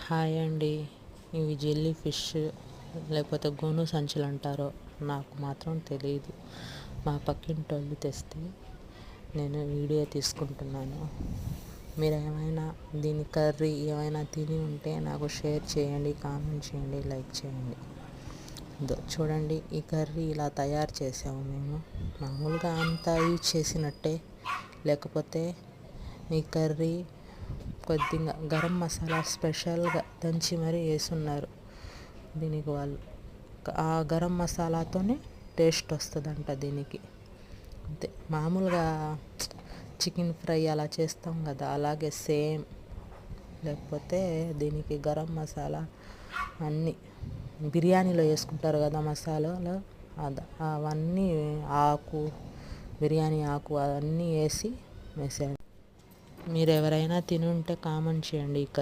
Hi అండి. ఇవి jelly fish లేకపోతే గోను సంచులు అంటారో నాకు మాత్రం తెలియదు. మా పక్కింటి వాళ్ళు తెస్తే నేను వీడియో తీసుకుంటున్నాను. మీరు ఏమైనా దీని కర్రీ ఏమైనా తిని ఉంటే నాకు షేర్ చేయండి, కామెంట్ చేయండి, లైక్ చేయండి. చూడండి, ఈ కర్రీ ఇలా తయారు చేసాము మేము. మామూలుగా అంతా యూజ్ చేసినట్టే, లేకపోతే ఈ కర్రీ కొద్దిగా గరం మసాలా స్పెషల్గా దంచి మరీ వేసున్నారు దీనికి వాళ్ళు. ఆ గరం మసాలాతోనే టేస్ట్ వస్తుందంట దీనికి. అంతే, మామూలుగా చికెన్ ఫ్రై అలా చేస్తాం కదా, అలాగే సేమ్. లేకపోతే దీనికి గరం మసాలా అన్నీ బిర్యానీలో వేసుకుంటారు కదా మసాలాలు, అవన్నీ ఆకు, బిర్యానీ ఆకు అవన్నీ వేసాను. మీరు ఎవరైనా తిని ఉంటే కామెంట్ చేయండి. ఈ కర్రీ